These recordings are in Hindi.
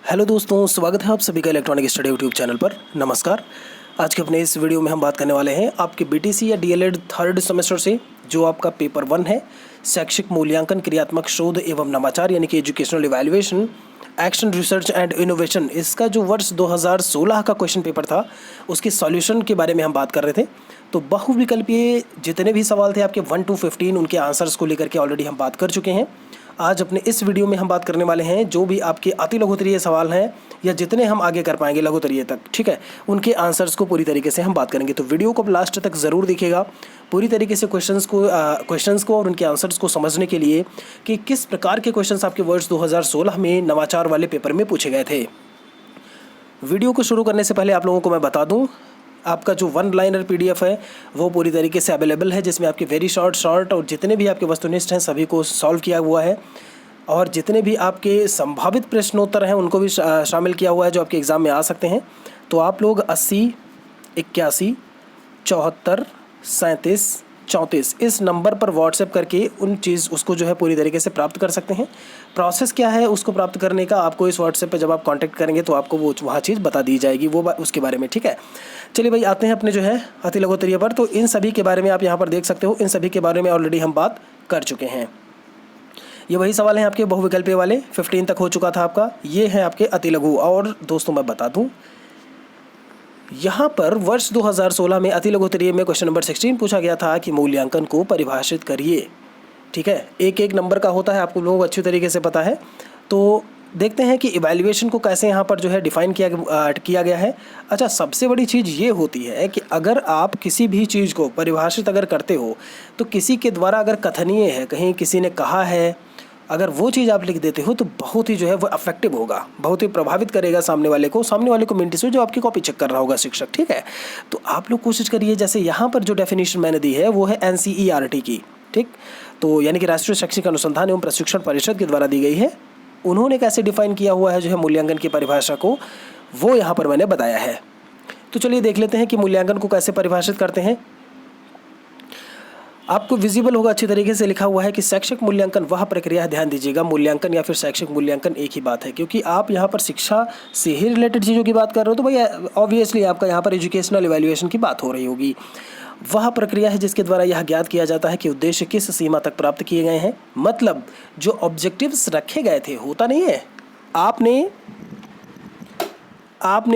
हेलो दोस्तों, स्वागत है आप सभी का इलेक्ट्रॉनिक स्टडी यूट्यूब चैनल पर। नमस्कार। आज के अपने इस वीडियो में हम बात करने वाले हैं आपके बीटीसी या डीएलएड थर्ड सेमेस्टर से जो आपका पेपर 1 है, शैक्षिक मूल्यांकन, क्रियात्मक शोध एवं नवाचार यानी कि educational evaluation, action research and innovation. इसका जो वर्ष 2016 का क्वेश्चन पेपर था उसके सॉल्यूशन के बारे में हम बात कर रहे थे। तो बहुविकल्पीय जितने भी सवाल थे आपके 1 to 15 उनके आंसर्स को लेकर के ऑलरेडी हम बात कर चुके हैं। आज अपने इस वीडियो में हम बात करने वाले हैं जो भी आपके अति लघुत्तरीय सवाल हैं या जितने हम आगे कर पाएंगे लघुत्तरीय तक, ठीक है, उनके आंसर्स को पूरी तरीके से हम बात करेंगे। तो वीडियो को लास्ट तक ज़रूर देखिएगा पूरी तरीके से क्वेश्चंस को और उनके आंसर्स को समझने के लिए कि किस प्रकार के क्वेश्चंस आपके वर्ष 2016 में नवाचार वाले पेपर में पूछे गए थे। वीडियो को शुरू करने से पहले आप लोगों को मैं बता दूं, आपका जो 1 लाइनर पीडीएफ है वो पूरी तरीके से अवेलेबल है, जिसमें आपके वेरी शॉर्ट और जितने भी आपके वस्तुनिष्ठ हैं सभी को सॉल्व किया हुआ है और जितने भी आपके संभावित प्रश्नोत्तर हैं उनको भी शामिल किया हुआ है जो आपके एग्ज़ाम में आ सकते हैं। तो आप लोग 80 81 74 37 34 इस नंबर पर व्हाट्सएप करके उसको जो है पूरी तरीके से प्राप्त कर सकते हैं। प्रोसेस क्या है उसको प्राप्त करने का, आपको इस व्हाट्सएप पे जब आप कांटेक्ट करेंगे तो आपको वो वहाँ चीज़ बता दी जाएगी उसके बारे में, ठीक है। चलिए भाई, आते हैं अपने जो है अति लघुत्तरीय पर। तो इन सभी के बारे में आप यहाँ पर देख सकते हो, इन सभी के बारे में ऑलरेडी हम बात कर चुके हैं। ये वही सवाल हैं आपके बहुविकल्पीय वाले, 15 तक हो चुका था आपका। ये है आपके अति लघु। और दोस्तों मैं बता दूँ, यहाँ पर वर्ष 2016 में अति लघुत्तरीय में क्वेश्चन नंबर 16 पूछा गया था कि मूल्यांकन को परिभाषित करिए, ठीक है। एक नंबर का होता है, आपको लोगों को अच्छी तरीके से पता है। तो देखते हैं कि इवैल्यूएशन को कैसे यहाँ पर जो है डिफ़ाइन किया गया है। अच्छा, सबसे बड़ी चीज़ ये होती है कि अगर आप किसी भी चीज़ को परिभाषित अगर करते हो तो किसी के द्वारा अगर कथनीय है, कहीं किसी ने कहा है, अगर वो चीज़ आप लिख देते हो तो बहुत ही जो है वो अफेक्टिव होगा, बहुत ही प्रभावित करेगा सामने वाले को मिनट से जो आपकी कॉपी चेक कर रहा होगा शिक्षक, ठीक है। तो आप लोग कोशिश करिए, जैसे यहाँ पर जो डेफिनेशन मैंने दी है वो है NCERT की, ठीक, तो यानी कि राष्ट्रीय शैक्षिक अनुसंधान एवं प्रशिक्षण परिषद के द्वारा दी गई है। उन्होंने कैसे डिफाइन किया हुआ है जो है मूल्यांकन की परिभाषा को, वो यहाँ पर मैंने बताया है। तो चलिए देख लेते हैं कि मूल्यांकन को कैसे परिभाषित करते हैं। आपको विजिबल होगा अच्छी तरीके से लिखा हुआ है कि शैक्षिक मूल्यांकन वह प्रक्रिया है, ध्यान दीजिएगा, मूल्यांकन या फिर शैक्षिक मूल्यांकन एक ही बात है, क्योंकि आप यहाँ पर शिक्षा से ही रिलेटेड चीज़ों की बात कर रहे हो तो भाई ऑब्वियसली आपका यहाँ पर एजुकेशनल इवैल्यूएशन की बात हो रही होगी। वह प्रक्रिया है जिसके द्वारा यह ज्ञात किया जाता है कि उद्देश्य किस सीमा तक प्राप्त किए गए हैं। मतलब जो ऑब्जेक्टिव्स रखे गए थे, होता नहीं है, आपने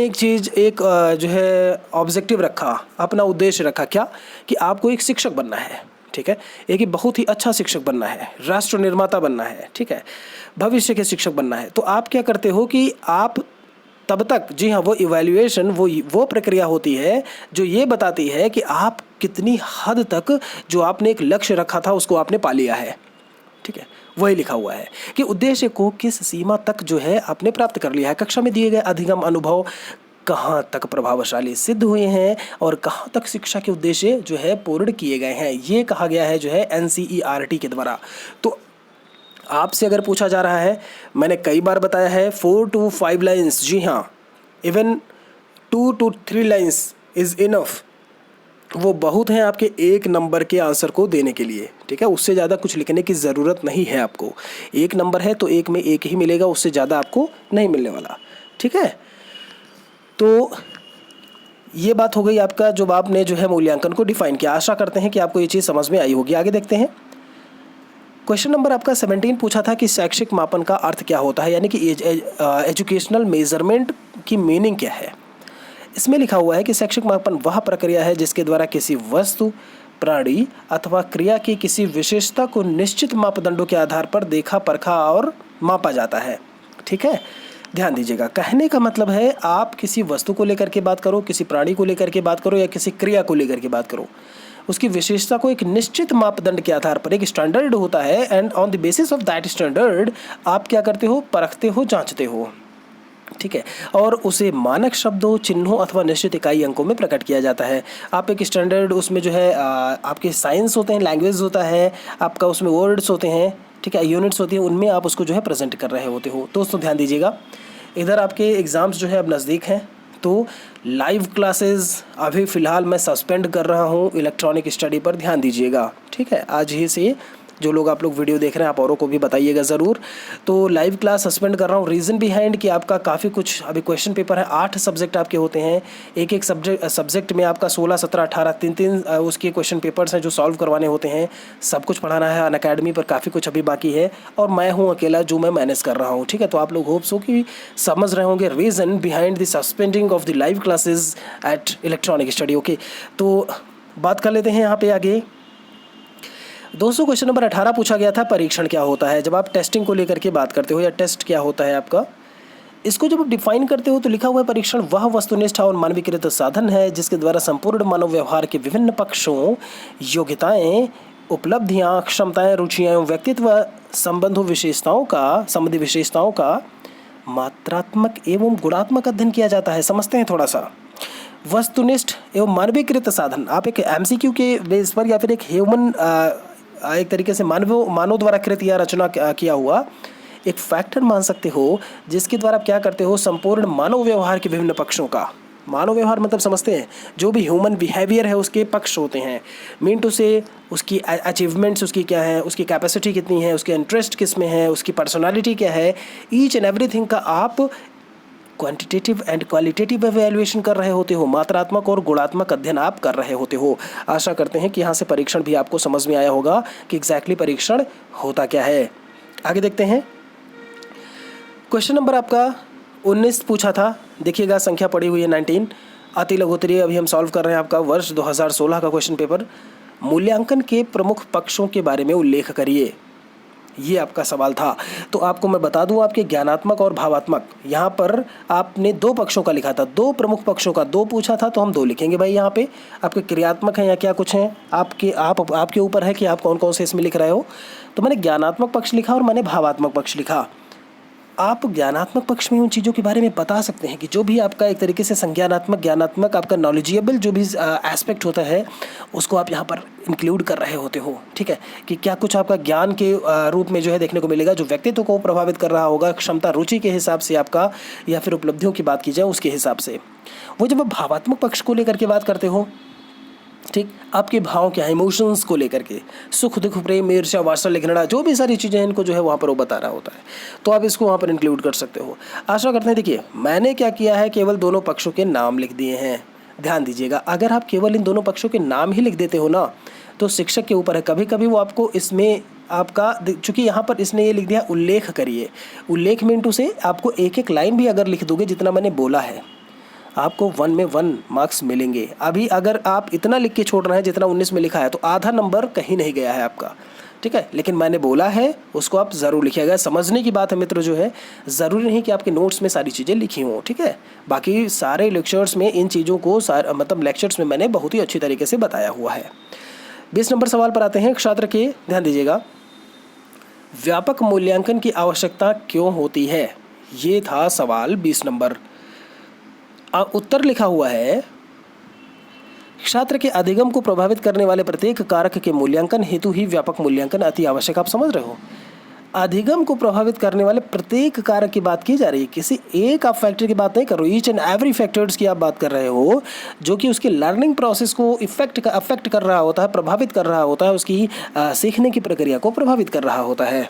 एक चीज़ जो है ऑब्जेक्टिव रखा, अपना उद्देश्य रखा, क्या कि आपको एक शिक्षक बनना है, ठीक है, एक बहुत ही अच्छा शिक्षक बनना है, राष्ट्र निर्माता बनना है, ठीक है, भविष्य के शिक्षक बनना है। तो आप क्या करते हो कि आप तब तक, जी हाँ, वो इवैल्यूएशन वो प्रक्रिया होती है जो ये बताती है कि आप कितनी हद तक जो आपने एक लक्ष्य रखा था उसको आपने पा लिया है, ठीक है। वही लिखा हुआ है कि उद्देश्य को किस सीमा तक जो है आपने प्राप्त कर लिया है। कक्षा में दिए गए अधिगम अनुभव कहाँ तक प्रभावशाली सिद्ध हुए हैं और कहाँ तक शिक्षा के उद्देश्य जो है पूर्ण किए गए हैं, ये कहा गया है जो है NCERT के द्वारा। तो आपसे अगर पूछा जा रहा है, मैंने कई बार बताया है 4 to 5 लाइन्स, जी हाँ, even 2 to 3 lines is enough, वो बहुत हैं आपके एक नंबर के आंसर को देने के लिए, ठीक है। उससे ज़्यादा कुछ लिखने की ज़रूरत नहीं है आपको। एक नंबर है तो एक में एक ही मिलेगा, उससे ज़्यादा आपको नहीं मिलने वाला, ठीक है। तो ये बात हो गई आपका जब आपने जो है मूल्यांकन को डिफाइन किया। आशा करते हैं कि आपको ये चीज़ समझ में आई होगी। आगे देखते हैं। क्वेश्चन नंबर आपका 17 पूछा था कि शैक्षिक मापन का अर्थ क्या होता है, यानी कि एजुकेशनल मेजरमेंट की मीनिंग क्या है। इसमें लिखा हुआ है कि शैक्षिक मापन वह प्रक्रिया है जिसके द्वारा किसी वस्तु, प्राणी अथवा क्रिया की किसी विशेषता को निश्चित मापदंडों के आधार पर देखा, परखा और मापा जाता है, ठीक है। ध्यान दीजिएगा, कहने का मतलब है आप किसी वस्तु को लेकर के बात करो, किसी प्राणी को लेकर के बात करो या किसी क्रिया को लेकर के बात करो, उसकी विशेषता को एक निश्चित मापदंड के आधार पर, एक स्टैंडर्ड होता है, and on the basis of that standard आप क्या करते हो, परखते हो, जांचते हो, ठीक है। और उसे मानक शब्दों, चिन्हों अथवा निश्चित इकाई अंकों में प्रकट किया जाता है। आप एक स्टैंडर्ड, उसमें जो है आपके साइंस होते हैं, लैंग्वेज होता है आपका, उसमें वर्ड्स होते हैं, ठीक है, यूनिट्स होती हैं, उनमें आप उसको जो है प्रेजेंट कर रहे होते हो। दोस्तों ध्यान दीजिएगा, इधर आपके एग्ज़ाम्स जो है अब नज़दीक हैं, तो लाइव क्लासेस अभी फ़िलहाल मैं सस्पेंड कर रहा हूँ इलेक्ट्रॉनिक स्टडी पर, ध्यान दीजिएगा, ठीक है। आज ही से जो लोग आप लोग वीडियो देख रहे हैं आप औरों को भी बताइएगा ज़रूर। तो लाइव क्लास सस्पेंड कर रहा हूँ, रीज़न बिहाइंड कि आपका काफ़ी कुछ अभी क्वेश्चन पेपर है, 8 सब्जेक्ट आपके होते हैं, एक सब्जेक्ट में आपका 16, 17, 18 तीन उसके क्वेश्चन पेपर्स हैं जो सॉल्व करवाने होते हैं। सब कुछ पढ़ाना है अनअकैडमी पर, काफ़ी कुछ अभी बाकी है और मैं हूँ अकेला जो मैं मैनेज कर रहा हूँ, ठीक है। तो आप लोग होप्स हो कि समझ रहे होंगे reason behind the suspending of the live classes at electronic study. Okay, तो बात कर लेते हैं यहाँ पे आगे। दोस्तों क्वेश्चन नंबर 18 पूछा गया था, परीक्षण क्या होता है। जब आप टेस्टिंग को लेकर के बात करते हो या टेस्ट क्या होता है आपका, इसको जब आप डिफाइन करते हो तो लिखा हुआ है परीक्षण वह वस्तुनिष्ठ और मानवीकृत साधन है जिसके द्वारा संपूर्ण मानव व्यवहार के विभिन्न पक्षों, योग्यताएं, उपलब्धियां, क्षमताएं, रुचियां एवं व्यक्तित्व संबंधी विशेषताओं का मात्रात्मक एवं गुणात्मक अध्ययन किया जाता है। समझते हैं थोड़ा सा। वस्तुनिष्ठ एवं मानवीकृत साधन, आप एक एमसीक्यू के बेस पर या फिर एक ह्यूमन एक तरीके से मानव द्वारा कृत या रचना किया हुआ एक फैक्टर मान सकते हो जिसके द्वारा आप क्या करते हो, संपूर्ण मानव व्यवहार के विभिन्न पक्षों का, मानव व्यवहार मतलब समझते हैं जो भी ह्यूमन बिहेवियर है उसके पक्ष होते हैं, मीन टू से उसकी अचीवमेंट्स उसकी क्या है, उसकी कैपेसिटी कितनी है, उसके इंटरेस्ट किस में है, उसकी पर्सनालिटी क्या है, ईच एंड एवरीथिंग का आप क्वांटिटेटिव एंड क्वालिटेटिव एवेल्युएशन कर रहे होते हो, मात्रात्मक और गुणात्मक अध्ययन आप कर रहे होते हो। आशा करते हैं कि यहाँ से परीक्षण भी आपको समझ में आया होगा कि एग्जैक्टली परीक्षण होता क्या है। आगे देखते हैं। क्वेश्चन नंबर आपका 19 पूछा था, देखिएगा संख्या पड़ी हुई है 19, अति लघुत्तरीय अभी हम सॉल्व कर रहे हैं आपका वर्ष 2016 का क्वेश्चन पेपर। मूल्यांकन के प्रमुख पक्षों के बारे में उल्लेख करिए, ये आपका सवाल था। तो आपको मैं बता दूं आपके ज्ञानात्मक और भावात्मक, यहाँ पर आपने 2 पक्षों का लिखा था, 2 प्रमुख पक्षों का 2 पूछा था तो हम 2 लिखेंगे भाई। यहाँ पे आपके क्रियात्मक हैं या क्या कुछ हैं आपके ऊपर है कि आप कौन कौन से इसमें लिख रहे हो। तो मैंने ज्ञानात्मक पक्ष लिखा और मैंने भावात्मक पक्ष लिखा। आप ज्ञानात्मक पक्ष में उन चीज़ों के बारे में बता सकते हैं कि जो भी आपका एक तरीके से संज्ञानात्मक ज्ञानात्मक आपका नॉलेजेबल जो भी एस्पेक्ट होता है उसको आप यहाँ पर इंक्लूड कर रहे होते हो, ठीक है। कि क्या कुछ आपका ज्ञान के रूप में जो है देखने को मिलेगा जो व्यक्तित्व को प्रभावित कर रहा होगा, क्षमता रुचि के हिसाब से आपका, या फिर उपलब्धियों की बात की जाए उसके हिसाब से। वो जब आप भावात्मक पक्ष को लेकर के बात करते हो, ठीक, आपके भाव क्या है, इमोशंस को लेकर के, सुख दुख प्रेम ईर्ष्या वात्सल्य घृणा जो भी सारी चीज़ें हैं इनको जो है वहाँ पर वो बता रहा होता है, तो आप इसको वहाँ पर इंक्लूड कर सकते हो। आशा करते हैं। देखिए मैंने क्या किया है, केवल दोनों पक्षों के नाम लिख दिए हैं। ध्यान दीजिएगा, अगर आप केवल इन दोनों पक्षों के नाम ही लिख देते हो ना तो शिक्षक के ऊपर है, कभी कभी वो आपको इसमें आपका, चूँकि यहाँ पर इसने ये लिख दिया उल्लेख करिए, उल्लेख मिनटू से आपको एक एक लाइन भी अगर लिख दोगे जितना मैंने बोला है आपको 1 में 1 मार्क्स मिलेंगे। अभी अगर आप इतना लिख के छोड़ रहे हैं जितना 19 में लिखा है तो आधा नंबर कहीं नहीं गया है आपका, ठीक है। लेकिन मैंने बोला है उसको आप ज़रूर लिखिएगा। समझने की बात है मित्र, जो है ज़रूरी नहीं कि आपके नोट्स में सारी चीज़ें लिखी हों, ठीक है। बाकी सारे लेक्चर्स में इन चीज़ों को मतलब लेक्चर्स में मैंने बहुत ही अच्छी तरीके से बताया हुआ है। 20 नंबर सवाल पर आते हैं। छात्र के ध्यान दीजिएगा, व्यापक मूल्यांकन की आवश्यकता क्यों होती है, ये था सवाल 20 नंबर। उत्तर लिखा हुआ है, छात्र के अधिगम को प्रभावित करने वाले प्रत्येक कारक के मूल्यांकन हेतु ही व्यापक मूल्यांकन अति आवश्यक। आप समझ रहे हो, अधिगम को प्रभावित करने वाले प्रत्येक कारक की बात की जा रही है, किसी एक आप फैक्टर की बात नहीं कर रहे हो, ईच एंड एवरी फैक्टर्स की आप बात कर रहे हो जो कि उसकी लर्निंग प्रोसेस को अफेक्ट कर रहा होता है, प्रभावित कर रहा होता है, उसकी सीखने की प्रक्रिया को प्रभावित कर रहा होता है।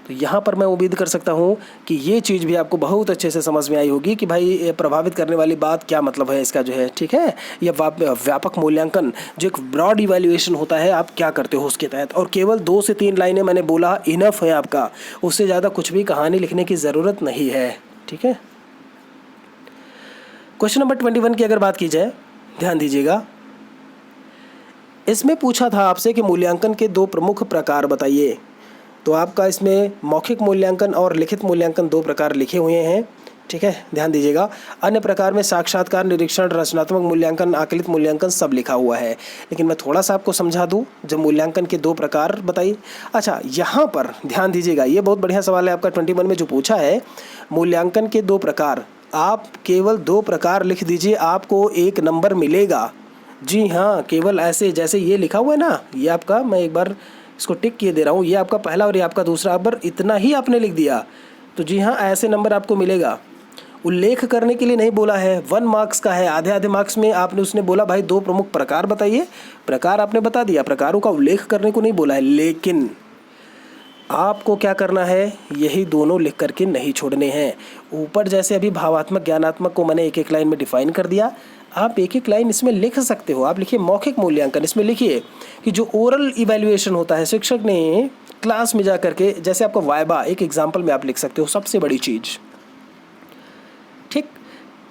तो यहाँ पर मैं उम्मीद कर सकता हूँ कि ये चीज़ भी आपको बहुत अच्छे से समझ में आई होगी कि भाई प्रभावित करने वाली बात क्या मतलब है इसका, जो है, ठीक है। यह व्यापक मूल्यांकन जो एक ब्रॉड इवैल्यूएशन होता है, आप क्या करते हो उसके तहत, और केवल 2 से 3 लाइनें मैंने बोला इनफ है आपका, उससे ज़्यादा कुछ भी कहानी लिखने की ज़रूरत नहीं है, ठीक है। क्वेश्चन नंबर 21 की अगर बात की जाए, ध्यान दीजिएगा, इसमें पूछा था आपसे कि मूल्यांकन के 2 प्रमुख प्रकार बताइए। तो आपका इसमें मौखिक मूल्यांकन और लिखित मूल्यांकन 2 प्रकार लिखे हुए हैं, ठीक है। ध्यान दीजिएगा, अन्य प्रकार में साक्षात्कार, निरीक्षण, रचनात्मक मूल्यांकन, आकलित मूल्यांकन सब लिखा हुआ है। लेकिन मैं थोड़ा सा आपको समझा दूं, जब मूल्यांकन के 2 प्रकार बताइए। अच्छा, यहाँ पर ध्यान दीजिएगा, ये बहुत बढ़िया सवाल है आपका 21 में जो पूछा है, मूल्यांकन के 2 प्रकार। आप केवल 2 प्रकार लिख दीजिए, आपको 1 नंबर मिलेगा। जी हाँ, केवल ऐसे जैसे ये लिखा हुआ है ना, ये आपका, मैं एक बार इसको टिक किए दे रहा हूँ, ये आपका पहला और ये आपका दूसरा, अगर इतना ही आपने लिख दिया तो जी हाँ ऐसे नंबर आपको मिलेगा। उल्लेख करने के लिए नहीं बोला है, 1 मार्क्स का है, आधे आधे मार्क्स में आपने उसने बोला भाई 2 प्रमुख प्रकार बताइए, प्रकार आपने बता दिया, प्रकारों का उल्लेख करने को नहीं बोला है। लेकिन आपको क्या करना है, यही दोनों लिख करके नहीं छोड़ने हैं। ऊपर जैसे अभी भावात्मक ज्ञानात्मक को मैंने एक एक लाइन में डिफाइन कर दिया, आप एक एक लाइन इसमें लिख सकते हो। आप लिखिए मौखिक मूल्यांकन, इसमें लिखिए कि जो ओरल इवैल्यूएशन होता है, शिक्षक ने क्लास में जा करके, जैसे आपका वाइबा, एक एग्जाम्पल में आप लिख सकते हो, सबसे बड़ी चीज़। ठीक,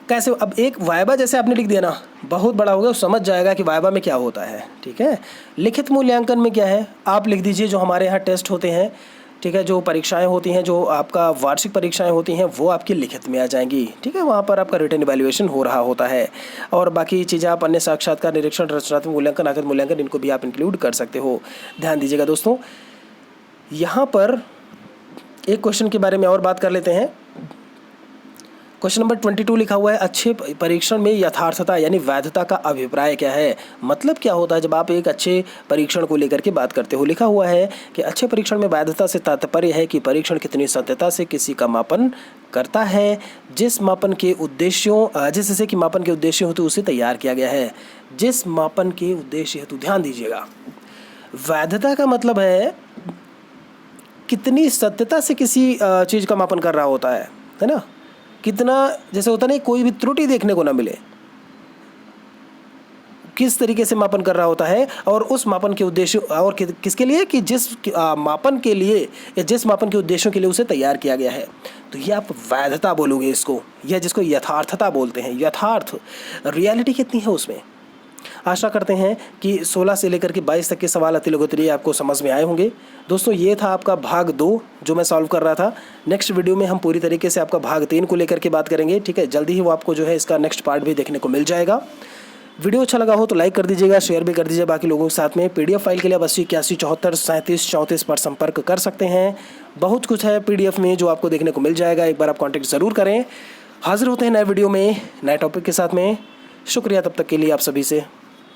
कैसे, अब एक वाइबा जैसे आपने लिख दिया ना, बहुत बड़ा हो गया, समझ जाएगा कि वाइबा में क्या होता है। ठीक है, लिखित मूल्यांकन में क्या है, आप लिख दीजिए जो हमारे यहाँ टेस्ट होते हैं, ठीक है, जो परीक्षाएं होती हैं, जो आपका वार्षिक परीक्षाएं होती हैं, वो आपकी लिखित में आ जाएंगी। ठीक है, वहाँ पर आपका रिटन इवैल्यूएशन हो रहा होता है। और बाकी चीज़ें आप अन्य साक्षात्कार, निरीक्षण, रचनात्मक मूल्यांकन, आगत मूल्यांकन, इनको भी आप इंक्लूड कर सकते हो। ध्यान दीजिएगा दोस्तों, यहाँ पर एक क्वेश्चन के बारे में और बात कर लेते हैं। क्वेश्चन नंबर 22 लिखा हुआ है, अच्छे परीक्षण में यथार्थता यानी वैधता का अभिप्राय क्या है। मतलब क्या होता है जब आप एक अच्छे परीक्षण को लेकर के बात करते हो। लिखा हुआ है कि अच्छे परीक्षण में वैधता से तात्पर्य है कि परीक्षण कितनी सत्यता से किसी का मापन करता है, जिस मापन के उद्देश्यों जिससे कि मापन के उद्देश्य हेतु उसे तैयार किया गया है। जिस मापन के उद्देश्य हेतु, ध्यान दीजिएगा, वैधता का मतलब है कितनी सत्यता से किसी चीज़ का मापन कर रहा होता है ना। कितना, जैसे होता नहीं, कोई भी त्रुटि देखने को ना मिले, किस तरीके से मापन कर रहा होता है, और उस मापन के उद्देश्य और किसके लिए, कि जिस मापन के लिए या जिस मापन के उद्देश्यों के लिए उसे तैयार किया गया है। तो ये आप वैधता बोलोगे इसको, या जिसको यथार्थता बोलते हैं। यथार्थ, रियलिटी कितनी है उसमें। आशा करते हैं कि 16 से लेकर के 22 तक के सवाल अति लघुत्तरीय आपको समझ में आए होंगे। दोस्तों, ये था आपका भाग 2 जो मैं सॉल्व कर रहा था। नेक्स्ट वीडियो में हम पूरी तरीके से आपका भाग 3 को लेकर के बात करेंगे। ठीक है, जल्दी ही वो आपको जो है इसका नेक्स्ट पार्ट भी देखने को मिल जाएगा। वीडियो अच्छा लगा हो तो लाइक कर दीजिएगा, शेयर भी कर दीजिए बाकी लोगों के साथ में। PDF फाइल के लिए 80 81 74 37 34 पर संपर्क कर सकते हैं। बहुत कुछ है PDF में जो आपको देखने को मिल जाएगा, एक बार आप कॉन्टेक्ट ज़रूर करें। हाजिर होते हैं नए वीडियो में नए टॉपिक के साथ में। शुक्रिया, तब तक के लिए आप सभी से।